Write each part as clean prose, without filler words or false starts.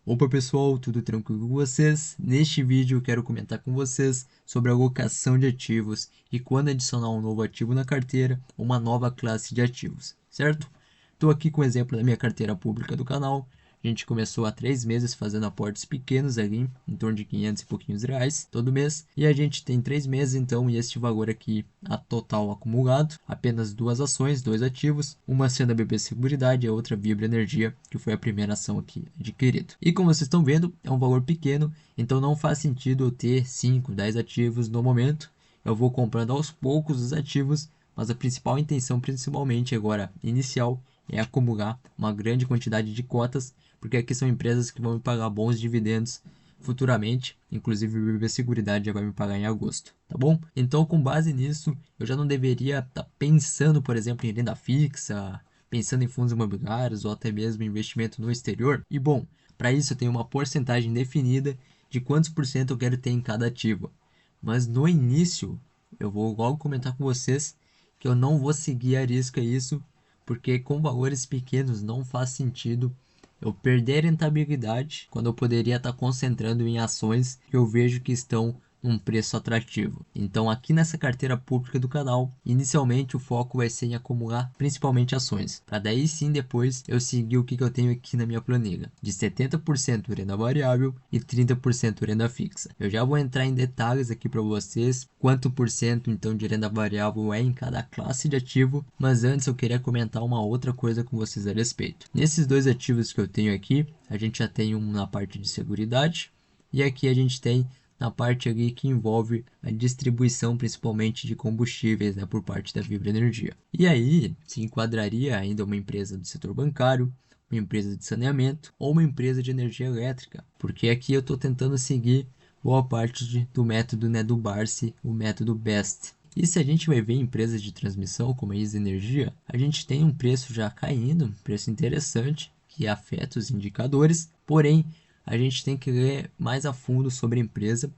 Opa pessoal, tudo tranquilo com vocês? Neste vídeo eu quero comentar com vocês sobre a alocação de ativos e quando adicionar um novo ativo na carteira, uma nova classe de ativos, certo? Estou aqui com o exemplo da minha carteira pública do canal. A gente começou há 3 meses fazendo aportes pequenos ali, em torno de 500 e pouquinhos reais todo mês. E a gente tem 3 meses então, e este valor aqui, a total acumulado, apenas 2 ações, 2 ativos, uma sendo a BB Seguridade e a outra Vibra Energia, que foi a primeira ação aqui adquirida. E como vocês estão vendo, é um valor pequeno, então não faz sentido eu ter 5, 10 ativos no momento. Eu vou comprando aos poucos os ativos, mas a principal intenção, principalmente agora inicial, é acumular uma grande quantidade de cotas, porque aqui são empresas que vão me pagar bons dividendos futuramente, inclusive o BB Seguridade já vai me pagar em agosto, tá bom? Então, com base nisso, eu já não deveria estar pensando, por exemplo, em renda fixa, pensando em fundos imobiliários ou até mesmo investimento no exterior. E bom, para isso eu tenho uma porcentagem definida de quantos por cento eu quero ter em cada ativo. Mas no início, eu vou logo comentar com vocês que eu não vou seguir a risca isso, porque com valores pequenos não faz sentido eu perder rentabilidade quando eu poderia estar concentrando em ações que eu vejo que estão num preço atrativo. Então aqui nessa carteira pública do canal, inicialmente o foco vai ser em acumular principalmente ações, para daí sim depois eu seguir o que eu tenho aqui na minha planilha, de 70% renda variável e 30% renda fixa. Eu já vou entrar em detalhes aqui para vocês, quanto por cento então de renda variável é em cada classe de ativo, mas antes eu queria comentar uma outra coisa com vocês a respeito. Nesses dois ativos que eu tenho aqui, a gente já tem um na parte de seguridade e aqui a gente tem na parte ali que envolve a distribuição principalmente de combustíveis, né, por parte da Vibra Energia. E aí se enquadraria ainda uma empresa do setor bancário, uma empresa de saneamento ou uma empresa de energia elétrica, porque aqui eu estou tentando seguir boa parte do método, né, do Barsi, o método BEST. E se a gente vai ver empresas de transmissão como a ISA Energia, a gente tem um preço já caindo, um preço interessante, que afeta os indicadores, porém a gente tem que ler mais a fundo sobre a empresa.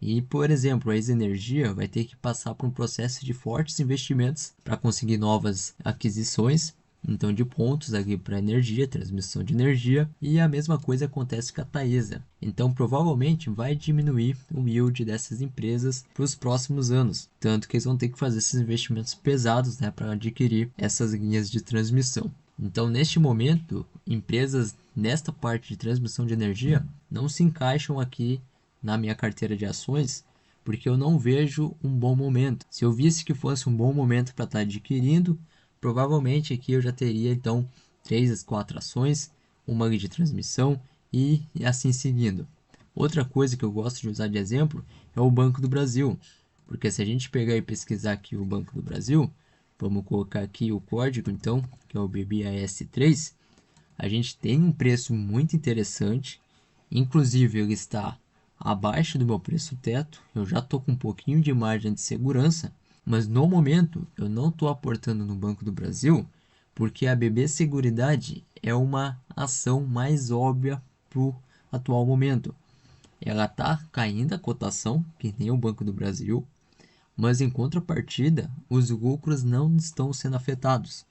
E, por exemplo, a ISA Energia vai ter que passar por um processo de fortes investimentos para conseguir novas aquisições, então de pontos aqui para energia, transmissão de energia, e a mesma coisa acontece com a Taesa. Então provavelmente vai diminuir o yield dessas empresas para os próximos anos, tanto que eles vão ter que fazer esses investimentos pesados, né, para adquirir essas linhas de transmissão. Então, neste momento, empresas nesta parte de transmissão de energia não se encaixam aqui na minha carteira de ações, porque eu não vejo um bom momento. Se eu visse que fosse um bom momento para estar adquirindo, provavelmente aqui eu já teria então 3 às 4 ações, uma ali de transmissão e assim seguindo. Outra coisa que eu gosto de usar de exemplo é o Banco do Brasil, porque se a gente pegar e pesquisar aqui o Banco do Brasil, vamos colocar aqui o código então, que é o BBAS3, a gente tem um preço muito interessante, inclusive ele está abaixo do meu preço teto, eu já estou com um pouquinho de margem de segurança, mas no momento eu não estou aportando no Banco do Brasil, porque a BB Seguridade é uma ação mais óbvia para o atual momento. Ela está caindo a cotação, que nem o Banco do Brasil, mas em contrapartida, os lucros não estão sendo afetados.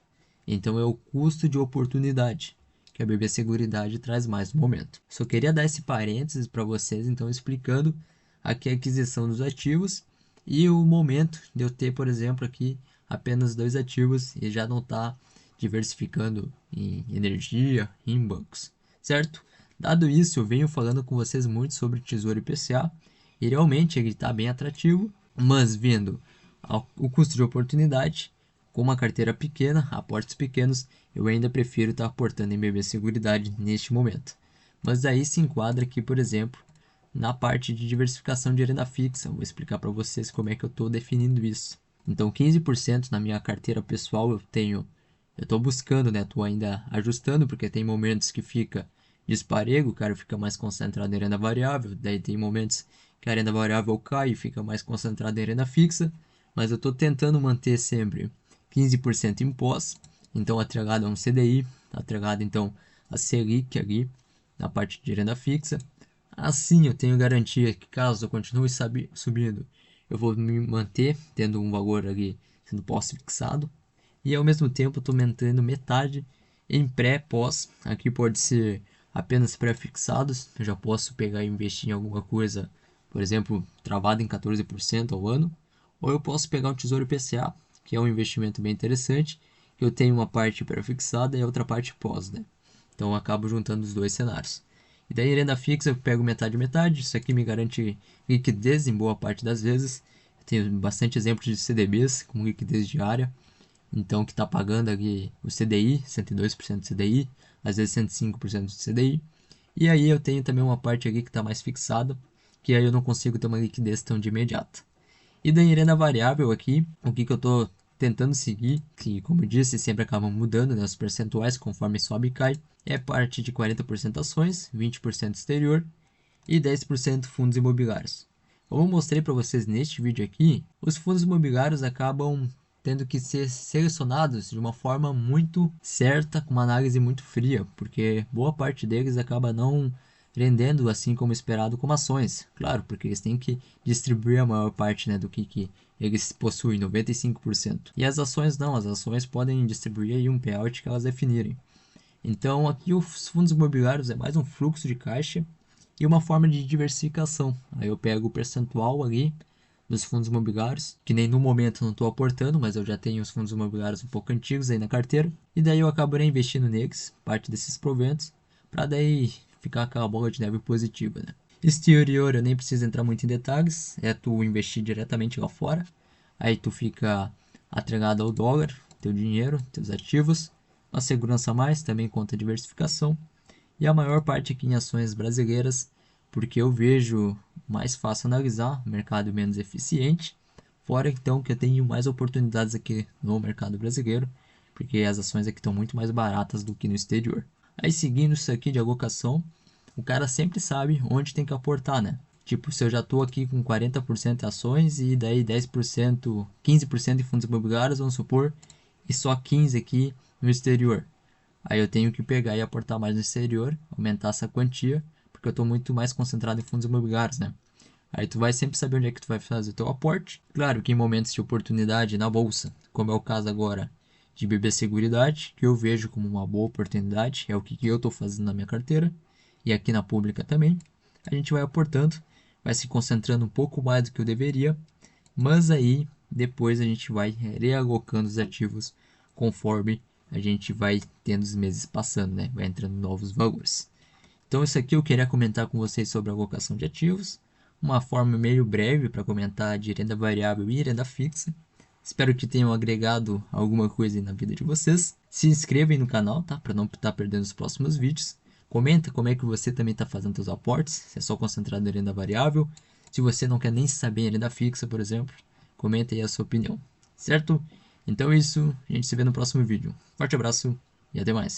Então é o custo de oportunidade que a BB Seguridade traz mais no momento. Só queria dar esse parênteses para vocês, então explicando aqui a aquisição dos ativos e o momento de eu ter, por exemplo, aqui apenas 2 ativos e já não estar diversificando em energia e em bancos, certo? Dado isso, eu venho falando com vocês muito sobre Tesouro IPCA e realmente ele está bem atrativo, mas vendo o custo de oportunidade, com uma carteira pequena, aportes pequenos, eu ainda prefiro estar aportando em BB Seguridade neste momento. Mas aí se enquadra aqui, por exemplo, na parte de diversificação de renda fixa. Vou explicar para vocês como é que eu estou definindo isso. Então, 15% na minha carteira pessoal eu estou buscando, né? Estou ainda ajustando, porque tem momentos que fica disparego, o cara fica mais concentrado em renda variável, daí tem momentos que a renda variável cai e fica mais concentrado em renda fixa, mas eu estou tentando manter sempre 15% em pós, então atrelado a um CDI, atrelado então a Selic ali na parte de renda fixa. Assim eu tenho garantia que caso eu continue subindo, eu vou me manter tendo um valor ali sendo pós-fixado e ao mesmo tempo estou mantendo metade em pré-pós. Aqui pode ser apenas pré-fixados. Eu já posso pegar e investir em alguma coisa, por exemplo, travada em 14% ao ano. Ou eu posso pegar um Tesouro IPCA, que é um investimento bem interessante. Eu tenho uma parte pré-fixada e a outra parte pós, né? Então eu acabo juntando os dois cenários. E daí renda fixa eu pego metade metade. Isso aqui me garante liquidez em boa parte das vezes. Eu tenho bastante exemplos de CDBs com liquidez diária. Então que está pagando aqui o CDI, 102% do CDI, às vezes 105% do CDI. E aí eu tenho também uma parte aqui que está mais fixada, que aí eu não consigo ter uma liquidez tão de imediata. E da renda variável aqui, o que eu estou tentando seguir, que como eu disse, sempre acabam mudando, né, os percentuais conforme sobe e cai, é parte de 40% ações, 20% exterior e 10% fundos imobiliários. Como eu mostrei para vocês neste vídeo aqui, os fundos imobiliários acabam tendo que ser selecionados de uma forma muito certa, com uma análise muito fria, porque boa parte deles acaba não rendendo assim como esperado como ações. Claro, porque eles têm que distribuir a maior parte, né, do que eles possuem, 95%. E as ações não, as ações podem distribuir aí um payout que elas definirem. Então aqui os fundos imobiliários é mais um fluxo de caixa e uma forma de diversificação. Aí eu pego o percentual ali dos fundos imobiliários, que nem no momento não estou aportando, mas eu já tenho os fundos imobiliários um pouco antigos aí na carteira, e daí eu acabo reinvestindo neles, parte desses proventos, para daí ficar aquela bola de neve positiva, né? Exterior eu nem preciso entrar muito em detalhes, é tu investir diretamente lá fora, aí tu fica atrelado ao dólar, teu dinheiro, teus ativos, uma segurança a mais, também conta diversificação, e a maior parte aqui em ações brasileiras, porque eu vejo mais fácil analisar, mercado menos eficiente, fora então que eu tenho mais oportunidades aqui no mercado brasileiro, porque as ações aqui estão muito mais baratas do que no exterior. Aí seguindo isso aqui de alocação, o cara sempre sabe onde tem que aportar, né? Tipo, se eu já estou aqui com 40% em ações e daí 10%, 15% em fundos imobiliários, vamos supor, e só 15% aqui no exterior. Aí eu tenho que pegar e aportar mais no exterior, aumentar essa quantia, porque eu estou muito mais concentrado em fundos imobiliários, né? Aí tu vai sempre saber onde é que tu vai fazer o teu aporte. Claro que em momentos de oportunidade na bolsa, como é o caso agora de BB Seguridade, que eu vejo como uma boa oportunidade, é o que eu estou fazendo na minha carteira e aqui na pública também, a gente vai aportando, vai se concentrando um pouco mais do que eu deveria, mas aí depois a gente vai realocando os ativos conforme a gente vai tendo os meses passando, né? Vai entrando novos valores. Então isso aqui eu queria comentar com vocês sobre a alocação de ativos, uma forma meio breve para comentar de renda variável e renda fixa. Espero que tenham agregado alguma coisa na vida de vocês. Se inscrevam no canal, tá? Para não estar perdendo os próximos vídeos. Comenta como é que você também está fazendo seus aportes, se é só concentrado em renda variável. Se você não quer nem saber em renda fixa, por exemplo, comenta aí a sua opinião, certo? Então é isso, a gente se vê no próximo vídeo. Forte abraço e até mais.